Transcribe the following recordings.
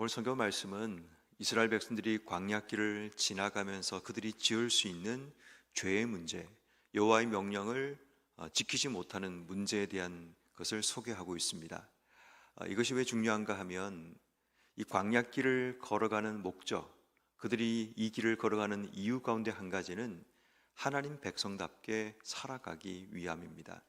오늘 성경 말씀은 이스라엘 백성들이 광야길을 지나가면서 그들이 지을 수 있는 죄의 문제, 여호와의 명령을 지키지 못하는 문제에 대한 것을 소개하고 있습니다. 이것이 왜 중요한가 하면 이 광야길을 걸어가는 목적, 그들이 이 길을 걸어가는 이유 가운데 한 가지는 하나님 백성답게 살아가기 위함입니다.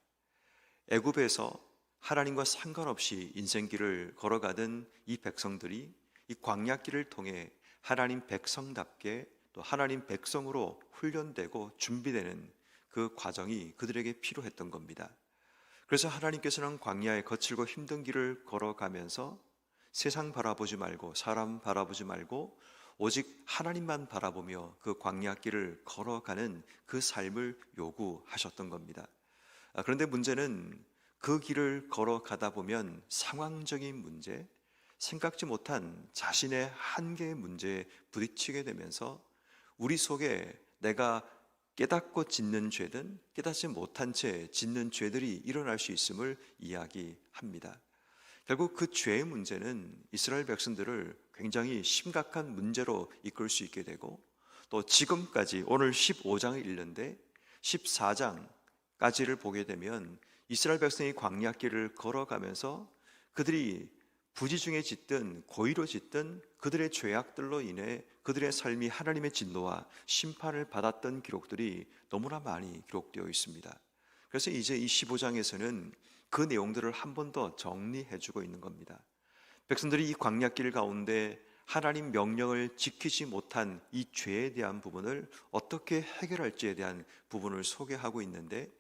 애굽에서 하나님과 상관없이 인생길을 걸어가던 이 백성들이 이 광야길을 통해 하나님 백성답게 또 하나님 백성으로 훈련되고 준비되는 그 과정이 그들에게 필요했던 겁니다. 그래서 하나님께서는 광야의 거칠고 힘든 길을 걸어가면서 세상 바라보지 말고 사람 바라보지 말고 오직 하나님만 바라보며 그 광야길을 걸어가는 그 삶을 요구하셨던 겁니다. 그런데 문제는 그 길을 걸어가다 보면 상황적인 문제, 생각지 못한 자신의 한계의 문제에 부딪히게 되면서 우리 속에 내가 깨닫고 짓는 죄든 깨닫지 못한 채 짓는 죄들이 일어날 수 있음을 이야기합니다. 결국 그 죄의 문제는 이스라엘 백성들을 굉장히 심각한 문제로 이끌 수 있게 되고 또 지금까지 오늘 15장을 읽는데 14장까지를 보게 되면 이스라엘 백성이 광야길을 걸어가면서 그들이 부지중에 짓든 고의로 짓든 그들의 죄악들로 인해 그들의 삶이 하나님의 진노와 심판을 받았던 기록들이 너무나 많이 기록되어 있습니다. 그래서 이제 이 15장에서는 그 내용들을 한 번 더 정리해주고 있는 겁니다. 백성들이 이 광야길 가운데 하나님 명령을 지키지 못한 이 죄에 대한 부분을 어떻게 해결할지에 대한 부분을 소개하고 있는데,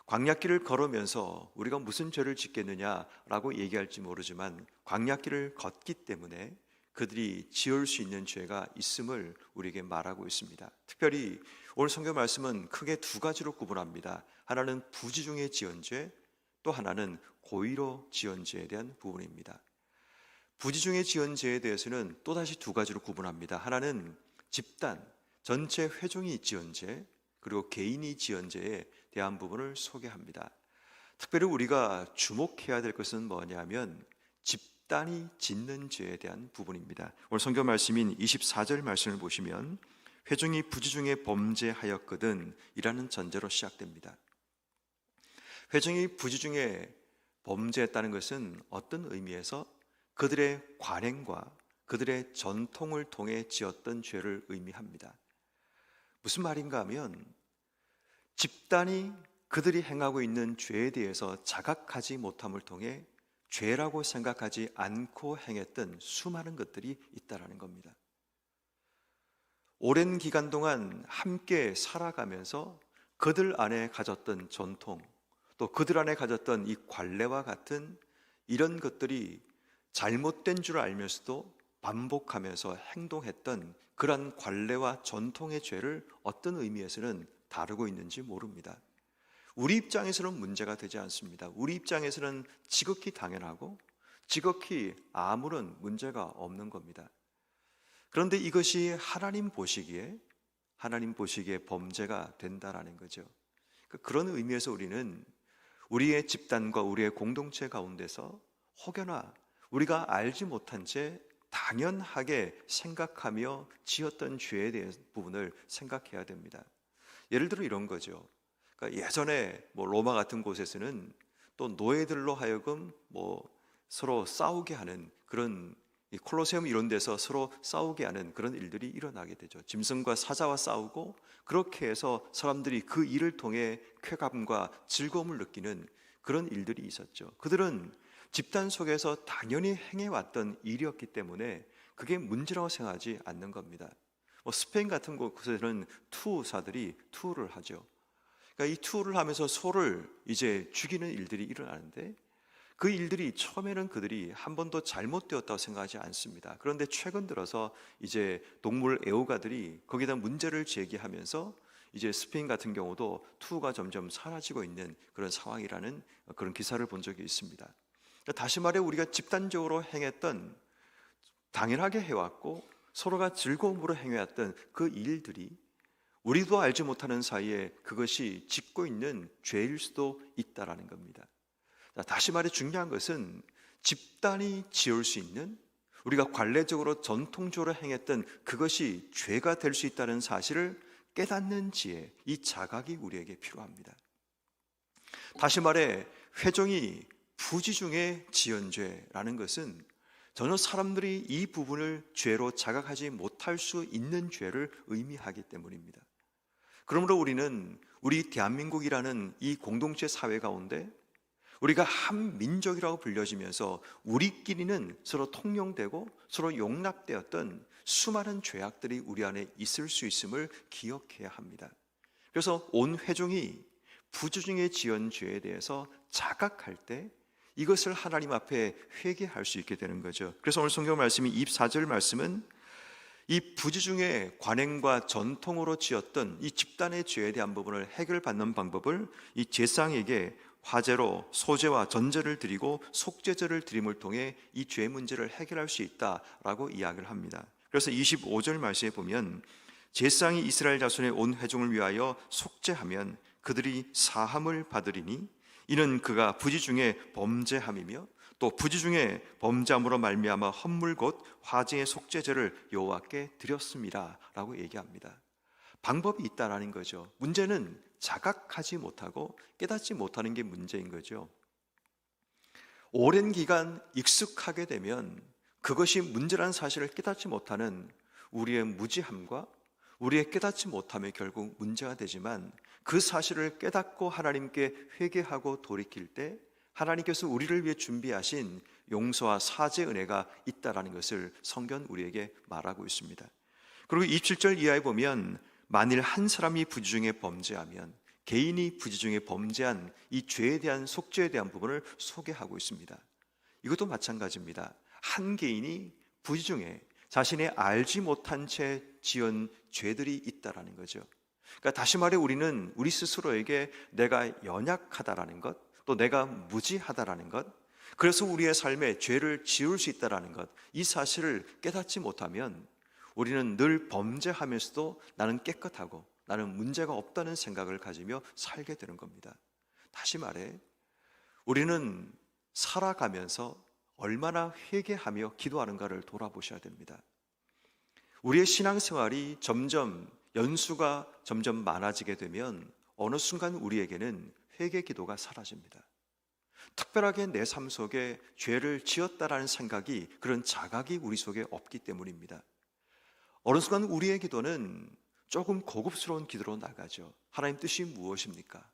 광야길을 걸으면서 우리가 무슨 죄를 짓겠느냐라고 얘기할지 모르지만 광야길을 걷기 때문에 그들이 지을 수 있는 죄가 있음을 우리에게 말하고 있습니다. 특별히 오늘 성경 말씀은 크게 두 가지로 구분합니다. 하나는 부지중에 지은 죄, 또 하나는 고의로 지은 죄에 대한 부분입니다. 부지중에 지은 죄에 대해서는 또다시 두 가지로 구분합니다. 하나는 집단, 전체 회중이 지은 죄, 그리고 개인이 지은 죄에 대한 부분을 소개합니다. 특별히 우리가 주목해야 될 것은 뭐냐면 집단이 짓는 죄에 대한 부분입니다. 오늘 성경 말씀인 24절 말씀을 보시면 회중이 부지중에 범죄하였거든 이라는 전제로 시작됩니다. 회중이 부지중에 범죄했다는 것은 어떤 의미에서 그들의 관행과 그들의 전통을 통해 지었던 죄를 의미합니다. 무슨 말인가 하면 집단이 그들이 행하고 있는 죄에 대해서 자각하지 못함을 통해 죄라고 생각하지 않고 행했던 수많은 것들이 있다는 겁니다. 오랜 기간 동안 함께 살아가면서 그들 안에 가졌던 전통, 또 그들 안에 가졌던 이 관례와 같은 이런 것들이 잘못된 줄 알면서도 반복하면서 행동했던 그러한 관례와 전통의 죄를 어떤 의미에서는 다루고 있는지 모릅니다. 우리 입장에서는 문제가 되지 않습니다. 우리 입장에서는 지극히 당연하고 지극히 아무런 문제가 없는 겁니다. 그런데 이것이 하나님 보시기에 범죄가 된다라는 거죠. 그런 의미에서 우리는 우리의 집단과 우리의 공동체 가운데서 혹여나 우리가 알지 못한 채 당연하게 생각하며 지었던 죄에 대한 부분을 생각해야 됩니다. 예를 들어 이런 거죠. 그러니까 예전에 로마 같은 곳에서는 또 노예들로 하여금 서로 싸우게 하는 그런 이 콜로세움 이런 데서 서로 싸우게 하는 그런 일들이 일어나게 되죠. 짐승과 사자와 싸우고 그렇게 해서 사람들이 그 일을 통해 쾌감과 즐거움을 느끼는 그런 일들이 있었죠. 그들은 집단 속에서 당연히 행해왔던 일이었기 때문에 그게 문제라고 생각하지 않는 겁니다. 스페인 같은 곳에서는 투사들이 투를 하죠. 그러니까 이 투를 하면서 소를 이제 죽이는 일들이 일어나는데 그 일들이 처음에는 그들이 한 번도 잘못되었다고 생각하지 않습니다. 그런데 최근 들어서 이제 동물 애호가들이 거기다 문제를 제기하면서 이제 스페인 같은 경우도 투가 점점 사라지고 있는 그런 상황이라는 그런 기사를 본 적이 있습니다. 다시 말해 우리가 집단적으로 행했던 당연하게 해왔고 서로가 즐거움으로 행해왔던 그 일들이 우리도 알지 못하는 사이에 그것이 짓고 있는 죄일 수도 있다라는 겁니다. 다시 말해 중요한 것은 집단이 지을 수 있는 우리가 관례적으로 전통적으로 행했던 그것이 죄가 될 수 있다는 사실을 깨닫는 지혜, 이 자각이 우리에게 필요합니다. 다시 말해 회종이 부지 중에 지은 죄라는 것은 전혀 사람들이 이 부분을 죄로 자각하지 못할 수 있는 죄를 의미하기 때문입니다. 그러므로 우리는 우리 대한민국이라는 이 공동체 사회 가운데 우리가 한 민족이라고 불려지면서 우리끼리는 서로 통용되고 서로 용납되었던 수많은 죄악들이 우리 안에 있을 수 있음을 기억해야 합니다. 그래서 온 회종이 부지 중에 지은 죄에 대해서 자각할 때 이것을 하나님 앞에 회개할 수 있게 되는 거죠. 그래서 오늘 성경 말씀이 24절 말씀은 이 부지 중에 관행과 전통으로 지었던 이 집단의 죄에 대한 부분을 해결받는 방법을 이 제사장에게 화제로 소제와 전제를 드리고 속죄제를 드림을 통해 이 죄 문제를 해결할 수 있다라고 이야기를 합니다. 그래서 25절 말씀에 보면 제사장이 이스라엘 자손의 온 회중을 위하여 속죄하면 그들이 사함을 받으리니 이는 그가 부지 중에 범죄함이며 또 부지 중에 범죄함으로 말미암아 헌물 곧 화제의 속죄제를 여호와께 드렸습니다 라고 얘기합니다. 방법이 있다라는 거죠. 문제는 자각하지 못하고 깨닫지 못하는 게 문제인 거죠. 오랜 기간 익숙하게 되면 그것이 문제라는 사실을 깨닫지 못하는 우리의 무지함과 우리의 깨닫지 못함이 결국 문제가 되지만 그 사실을 깨닫고 하나님께 회개하고 돌이킬 때 하나님께서 우리를 위해 준비하신 용서와 사죄 은혜가 있다라는 것을 성경 우리에게 말하고 있습니다. 그리고 27절 이하에 보면 만일 한 사람이 부지 중에 범죄하면 개인이 부지 중에 범죄한 이 죄에 대한 속죄에 대한 부분을 소개하고 있습니다. 이것도 마찬가지입니다. 한 개인이 부지 중에 자신의 알지 못한 채 지은 죄들이 있다라는 거죠. 그러니까 다시 말해 우리는 우리 스스로에게 내가 연약하다라는 것, 또 내가 무지하다라는 것, 그래서 우리의 삶에 죄를 지을 수 있다라는 것, 이 사실을 깨닫지 못하면 우리는 늘 범죄하면서도 나는 깨끗하고 나는 문제가 없다는 생각을 가지며 살게 되는 겁니다. 다시 말해 우리는 살아가면서 얼마나 회개하며 기도하는가를 돌아보셔야 됩니다. 우리의 신앙생활이 점점 연수가 점점 많아지게 되면 어느 순간 우리에게는 회개 기도가 사라집니다. 특별하게 내 삶 속에 죄를 지었다라는 생각이, 그런 자각이 우리 속에 없기 때문입니다. 어느 순간 우리의 기도는 조금 고급스러운 기도로 나가죠. 하나님 뜻이 무엇입니까?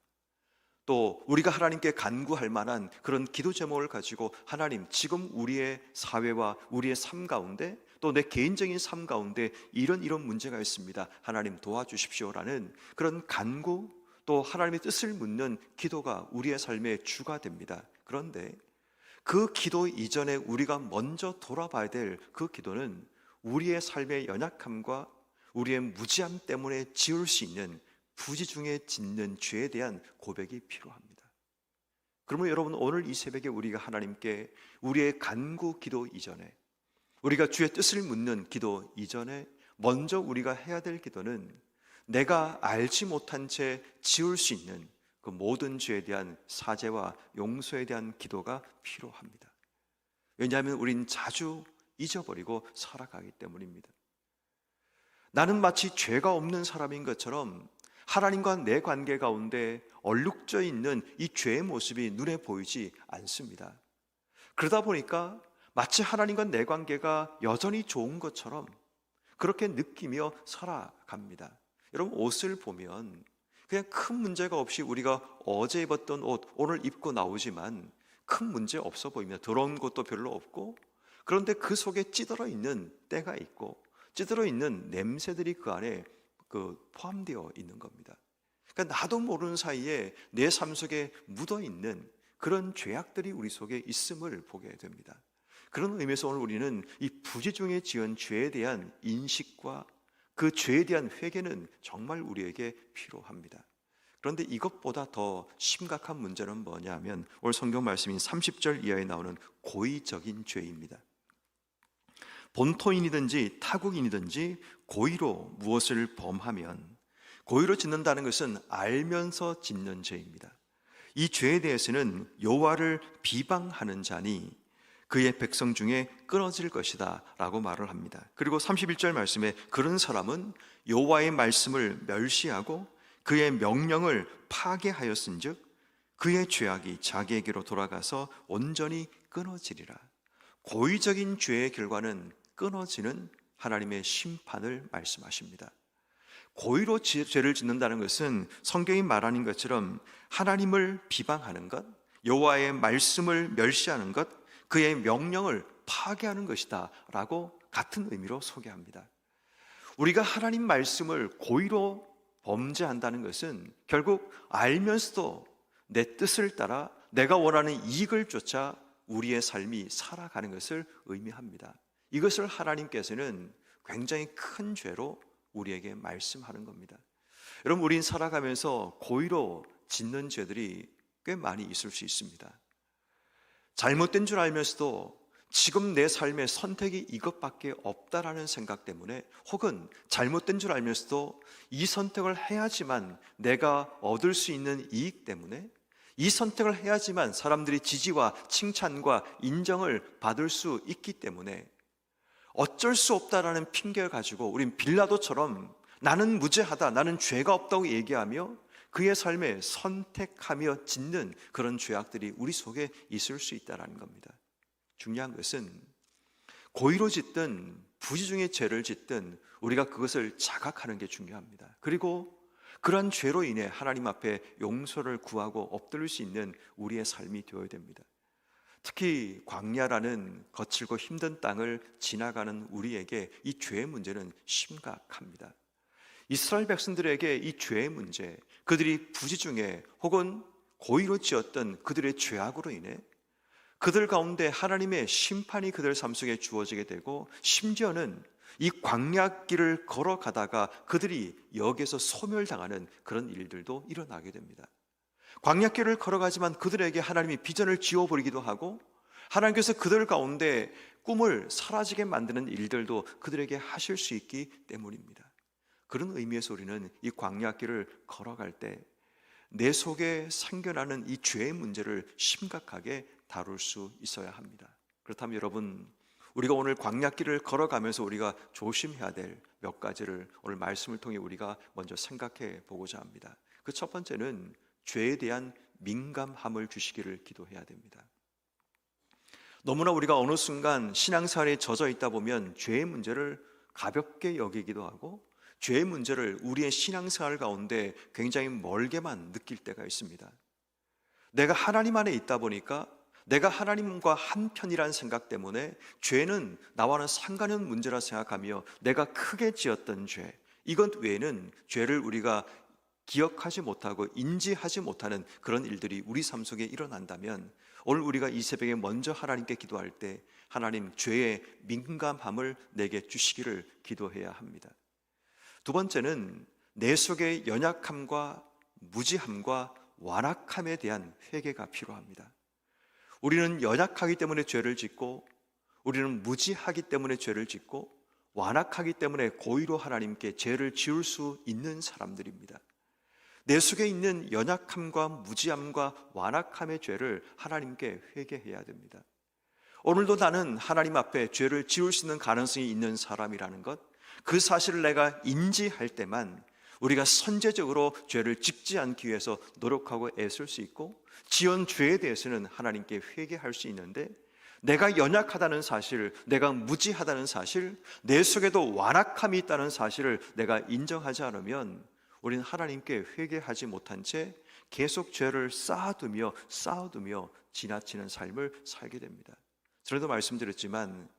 또 우리가 하나님께 간구할 만한 그런 기도 제목을 가지고 하나님, 지금 우리의 사회와 우리의 삶 가운데 또 내 개인적인 삶 가운데 이런 문제가 있습니다. 하나님 도와주십시오라는 그런 간구, 또 하나님의 뜻을 묻는 기도가 우리의 삶의 주가 됩니다. 그런데 그 기도 이전에 우리가 먼저 돌아봐야 될 그 기도는 우리의 삶의 연약함과 우리의 무지함 때문에 지을 수 있는 부지 중에 짓는 죄에 대한 고백이 필요합니다. 그러면 여러분, 오늘 이 새벽에 우리가 하나님께 우리의 간구 기도 이전에, 우리가 주의 뜻을 묻는 기도 이전에 먼저 우리가 해야 될 기도는 내가 알지 못한 채 지을 수 있는 그 모든 죄에 대한 사죄와 용서에 대한 기도가 필요합니다. 왜냐하면 우린 자주 잊어버리고 살아가기 때문입니다. 나는 마치 죄가 없는 사람인 것처럼 하나님과 내 관계 가운데 얼룩져 있는 이 죄의 모습이 눈에 보이지 않습니다. 그러다 보니까 마치 하나님과 내 관계가 여전히 좋은 것처럼 그렇게 느끼며 살아갑니다. 여러분, 옷을 보면 그냥 큰 문제가 없이 우리가 어제 입었던 옷 오늘 입고 나오지만 큰 문제 없어 보입니다. 더러운 것도 별로 없고, 그런데 그 속에 찌들어 있는 때가 있고 찌들어 있는 냄새들이 그 안에 포함되어 있는 겁니다. 그러니까 나도 모르는 사이에 내 삶 속에 묻어 있는 그런 죄악들이 우리 속에 있음을 보게 됩니다. 그런 의미에서 오늘 우리는 이 부지 중에 지은 죄에 대한 인식과 그 죄에 대한 회개는 정말 우리에게 필요합니다. 그런데 이것보다 더 심각한 문제는 뭐냐면 오늘 성경 말씀인 30절 이하에 나오는 고의적인 죄입니다. 본토인이든지 타국인이든지 고의로 무엇을 범하면, 고의로 짓는다는 것은 알면서 짓는 죄입니다. 이 죄에 대해서는 여호와를 비방하는 자니 그의 백성 중에 끊어질 것이다 라고 말을 합니다. 그리고 31절 말씀에 그런 사람은 여호와의 말씀을 멸시하고 그의 명령을 파괴하였은즉 그의 죄악이 자기에게로 돌아가서 온전히 끊어지리라. 고의적인 죄의 결과는 끊어지는 하나님의 심판을 말씀하십니다. 고의로 죄를 짓는다는 것은 성경이 말하는 것처럼 하나님을 비방하는 것, 여호와의 말씀을 멸시하는 것, 그의 명령을 파괴하는 것이다 라고 같은 의미로 소개합니다. 우리가 하나님 말씀을 고의로 범죄한다는 것은 결국 알면서도 내 뜻을 따라 내가 원하는 이익을 쫓아 우리의 삶이 살아가는 것을 의미합니다. 이것을 하나님께서는 굉장히 큰 죄로 우리에게 말씀하는 겁니다. 여러분, 우린 살아가면서 고의로 짓는 죄들이 꽤 많이 있을 수 있습니다. 잘못된 줄 알면서도 지금 내 삶의 선택이 이것밖에 없다라는 생각 때문에, 혹은 잘못된 줄 알면서도 이 선택을 해야지만 내가 얻을 수 있는 이익 때문에, 이 선택을 해야지만 사람들이 지지와 칭찬과 인정을 받을 수 있기 때문에 어쩔 수 없다라는 핑계를 가지고 우린 빌라도처럼 나는 무죄하다, 나는 죄가 없다고 얘기하며 그의 삶에 선택하며 짓는 그런 죄악들이 우리 속에 있을 수 있다는 겁니다. 중요한 것은 고의로 짓든 부지중에 죄를 짓든 우리가 그것을 자각하는 게 중요합니다. 그리고 그러한 죄로 인해 하나님 앞에 용서를 구하고 엎드릴 수 있는 우리의 삶이 되어야 됩니다. 특히 광야라는 거칠고 힘든 땅을 지나가는 우리에게 이 죄의 문제는 심각합니다. 이스라엘 백성들에게 이 죄의 문제, 그들이 부지중에 혹은 고의로 지었던 그들의 죄악으로 인해 그들 가운데 하나님의 심판이 그들 삶 속에 주어지게 되고, 심지어는 이 광야길을 걸어가다가 그들이 역에서 소멸당하는 그런 일들도 일어나게 됩니다. 광야길을 걸어가지만 그들에게 하나님이 비전을 지워버리기도 하고, 하나님께서 그들 가운데 꿈을 사라지게 만드는 일들도 그들에게 하실 수 있기 때문입니다. 그런 의미에서 우리는 이 광야길을 걸어갈 때 내 속에 생겨나는 이 죄의 문제를 심각하게 다룰 수 있어야 합니다. 그렇다면 여러분, 우리가 오늘 광야길을 걸어가면서 우리가 조심해야 될 몇 가지를 오늘 말씀을 통해 우리가 먼저 생각해 보고자 합니다. 그 첫 번째는 죄에 대한 민감함을 주시기를 기도해야 됩니다. 너무나 우리가 어느 순간 신앙생활에 젖어 있다 보면 죄의 문제를 가볍게 여기기도 하고, 죄의 문제를 우리의 신앙생활 가운데 굉장히 멀게만 느낄 때가 있습니다. 내가 하나님 안에 있다 보니까, 내가 하나님과 한편이라는 생각 때문에 죄는 나와는 상관없는 문제라 생각하며 내가 크게 지었던 죄, 이것 외에는 죄를 우리가 기억하지 못하고 인지하지 못하는 그런 일들이 우리 삶 속에 일어난다면, 오늘 우리가 이 새벽에 먼저 하나님께 기도할 때 하나님, 죄의 민감함을 내게 주시기를 기도해야 합니다. 두 번째는 내 속의 연약함과 무지함과 완악함에 대한 회개가 필요합니다. 우리는 연약하기 때문에 죄를 짓고, 우리는 무지하기 때문에 죄를 짓고, 완악하기 때문에 고의로 하나님께 죄를 지을 수 있는 사람들입니다. 내 속에 있는 연약함과 무지함과 완악함의 죄를 하나님께 회개해야 됩니다. 오늘도 나는 하나님 앞에 죄를 지을 수 있는 가능성이 있는 사람이라는 것, 그 사실을 내가 인지할 때만 우리가 선제적으로 죄를 짓지 않기 위해서 노력하고 애쓸 수 있고, 지은 죄에 대해서는 하나님께 회개할 수 있는데, 내가 연약하다는 사실, 내가 무지하다는 사실, 내 속에도 완악함이 있다는 사실을 내가 인정하지 않으면 우리는 하나님께 회개하지 못한 채 계속 죄를 쌓아두며 지나치는 삶을 살게 됩니다. 전에도 말씀드렸지만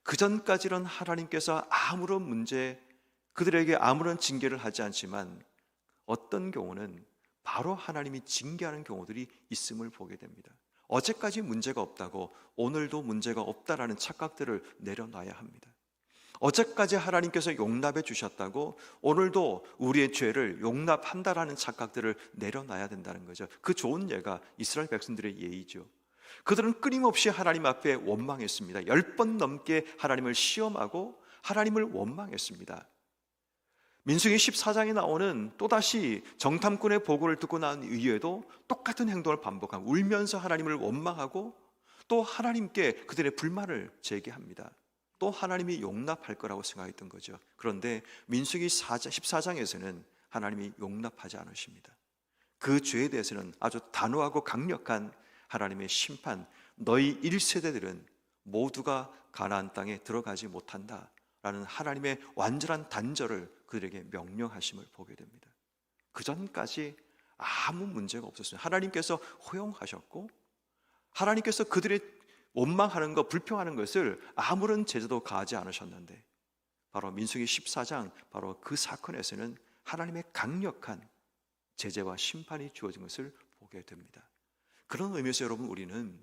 그전까지는 하나님께서 아무런 문제, 그들에게 아무런 징계를 하지 않지만 어떤 경우는 바로 하나님이 징계하는 경우들이 있음을 보게 됩니다. 어제까지 문제가 없다고 오늘도 문제가 없다라는 착각들을 내려놔야 합니다. 어제까지 하나님께서 용납해 주셨다고 오늘도 우리의 죄를 용납한다라는 착각들을 내려놔야 된다는 거죠. 그 좋은 예가 이스라엘 백성들의 예이죠. 그들은 끊임없이 하나님 앞에 원망했습니다. 10번 넘게 하나님을 시험하고 하나님을 원망했습니다. 민수기 14장에 나오는 또다시 정탐꾼의 보고를 듣고 난 이후에도 똑같은 행동을 반복하고 울면서 하나님을 원망하고, 또 하나님께 그들의 불만을 제기합니다. 또 하나님이 용납할 거라고 생각했던 거죠. 그런데 민수기 14장에서는 하나님이 용납하지 않으십니다. 그 죄에 대해서는 아주 단호하고 강력한 하나님의 심판, 너희 1세대들은 모두가 가나안 땅에 들어가지 못한다라는 하나님의 완전한 단절을 그들에게 명령하심을 보게 됩니다. 그 전까지 아무 문제가 없었어요. 하나님께서 허용하셨고 하나님께서 그들의 원망하는 것, 불평하는 것을 아무런 제재도 가하지 않으셨는데 바로 민수기 14장 바로 그 사건에서는 하나님의 강력한 제재와 심판이 주어진 것을 보게 됩니다. 그런 의미에서 여러분, 우리는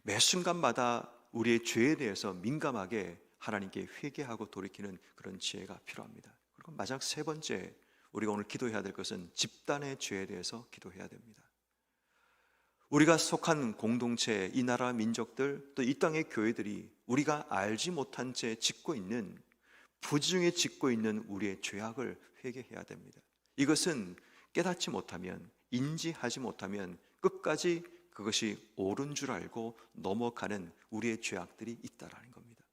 매 순간마다 우리의 죄에 대해서 민감하게 하나님께 회개하고 돌이키는 그런 지혜가 필요합니다. 그리고 마지막 세 번째, 우리가 오늘 기도해야 될 것은 집단의 죄에 대해서 기도해야 됩니다. 우리가 속한 공동체, 이 나라 민족들, 또 이 땅의 교회들이 우리가 알지 못한 채 짓고 있는, 부지중에 짓고 있는 우리의 죄악을 회개해야 됩니다. 이것은 깨닫지 못하면, 인지하지 못하면 끝까지 그것이 옳은 줄 알고 넘어가는 우리의 죄악들이 있다라는 겁니다.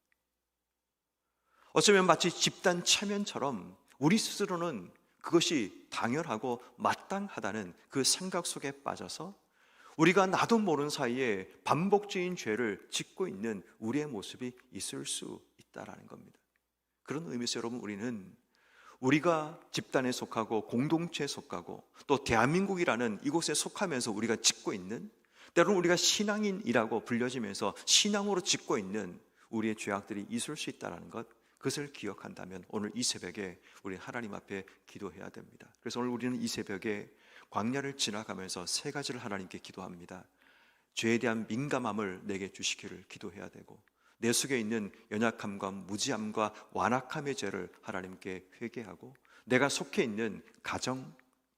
어쩌면 마치 집단 체면처럼 우리 스스로는 그것이 당연하고 마땅하다는 그 생각 속에 빠져서 우리가 나도 모르는 사이에 반복적인 죄를 짓고 있는 우리의 모습이 있을 수 있다라는 겁니다. 그런 의미에서 여러분, 우리는 우리가 집단에 속하고 공동체에 속하고 또 대한민국이라는 이곳에 속하면서 우리가 짓고 있는, 때로는 우리가 신앙인이라고 불려지면서 신앙으로 짓고 있는 우리의 죄악들이 있을 수 있다는 것, 그것을 기억한다면 오늘 이 새벽에 우리 하나님 앞에 기도해야 됩니다. 그래서 오늘 우리는 이 새벽에 광야를 지나가면서 세 가지를 하나님께 기도합니다. 죄에 대한 민감함을 내게 주시기를 기도해야 되고, 내 속에 있는 연약함과 무지함과 완악함의 죄를 하나님께 회개하고, 내가 속해 있는 가정,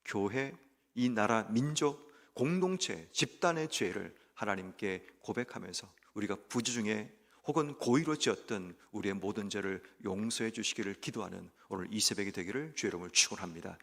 교회, 이 나라, 민족, 공동체, 집단의 죄를 하나님께 고백하면서 우리가 부지중에 혹은 고의로 지었던 우리의 모든 죄를 용서해 주시기를 기도하는 오늘 이 새벽이 되기를 주의 이름으로 축원합니다.